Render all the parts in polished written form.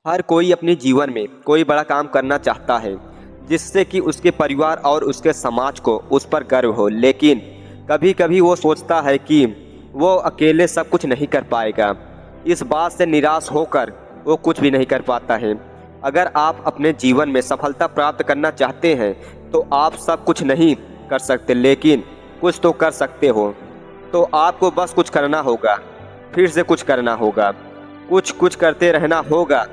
हर कोई अपने जीवन में कोई बड़ा काम करना चाहता है जिससे कि उसके परिवार और उसके समाज को उस पर गर्व हो। लेकिन कभी कभी वो सोचता है कि वो अकेले सब कुछ नहीं कर पाएगा। इस बात से निराश होकर वो कुछ भी नहीं कर पाता है। अगर आप अपने जीवन में सफलता प्राप्त करना चाहते हैं तो आप सब कुछ नहीं कर सकते, लेकिन कुछ तो कर सकते हो। तो आपको बस कुछ करना होगा, फिर से कुछ करना होगा, कुछ कुछ करते रहना होगा।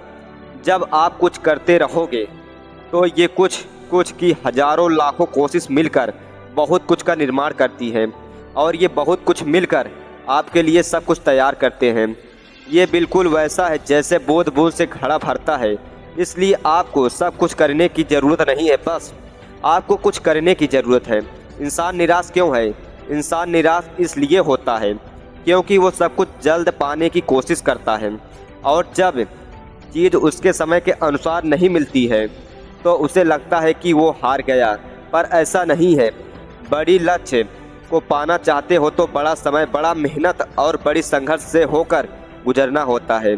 जब आप कुछ करते रहोगे तो ये कुछ कुछ की हजारों लाखों कोशिश मिलकर बहुत कुछ का निर्माण करती है, और ये बहुत कुछ मिलकर आपके लिए सब कुछ तैयार करते हैं। ये बिल्कुल वैसा है जैसे बूंद बूंद से घड़ा भरता है। इसलिए आपको सब कुछ करने की ज़रूरत नहीं है, बस आपको कुछ करने की ज़रूरत है। इंसान निराश क्यों है? इंसान निराश इसलिए होता है क्योंकि वो सब कुछ जल्द पाने की कोशिश करता है, और जब चीज़ उसके समय के अनुसार नहीं मिलती है तो उसे लगता है कि वो हार गया। पर ऐसा नहीं है। बड़ी लक्ष्य को पाना चाहते हो तो बड़ा समय, बड़ा मेहनत और बड़ी संघर्ष से होकर गुजरना होता है।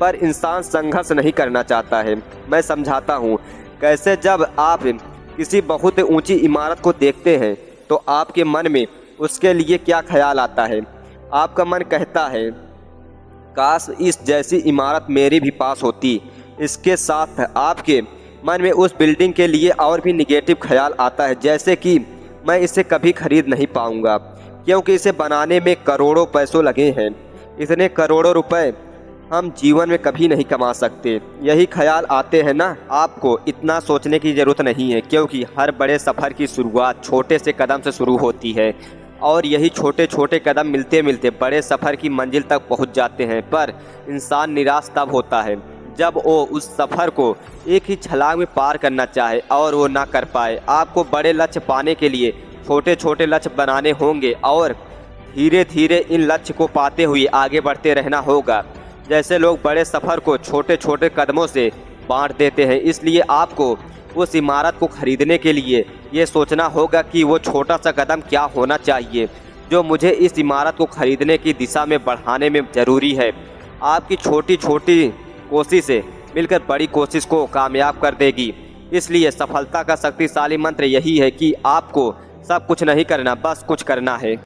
पर इंसान संघर्ष नहीं करना चाहता है। मैं समझाता हूँ कैसे। जब आप किसी बहुत ऊंची इमारत को देखते हैं तो आपके मन में उसके लिए क्या ख्याल आता है? आपका मन कहता है काश इस जैसी इमारत मेरे भी पास होती। इसके साथ आपके मन में उस बिल्डिंग के लिए और भी निगेटिव ख्याल आता है, जैसे कि मैं इसे कभी खरीद नहीं पाऊंगा क्योंकि इसे बनाने में करोड़ों पैसों लगे हैं। इतने करोड़ों रुपए हम जीवन में कभी नहीं कमा सकते। यही ख्याल आते हैं ना। आपको इतना सोचने की ज़रूरत नहीं है क्योंकि हर बड़े सफ़र की शुरुआत छोटे से कदम से शुरू होती है, और यही छोटे छोटे कदम मिलते मिलते बड़े सफ़र की मंजिल तक पहुंच जाते हैं। पर इंसान निराश तब होता है जब वो उस सफ़र को एक ही छलांग में पार करना चाहे और वो ना कर पाए। आपको बड़े लक्ष्य पाने के लिए छोटे छोटे लक्ष्य बनाने होंगे और धीरे धीरे इन लक्ष्य को पाते हुए आगे बढ़ते रहना होगा। जैसे लोग बड़े सफ़र को छोटे छोटे कदमों से बांट देते हैं, इसलिए आपको उस इमारत को खरीदने के लिए ये सोचना होगा कि वो छोटा सा कदम क्या होना चाहिए जो मुझे इस इमारत को खरीदने की दिशा में बढ़ाने में ज़रूरी है। आपकी छोटी छोटी कोशिशें मिलकर बड़ी कोशिश को कामयाब कर देगी। इसलिए सफलता का शक्तिशाली मंत्र यही है कि आपको सब कुछ नहीं करना, बस कुछ करना है।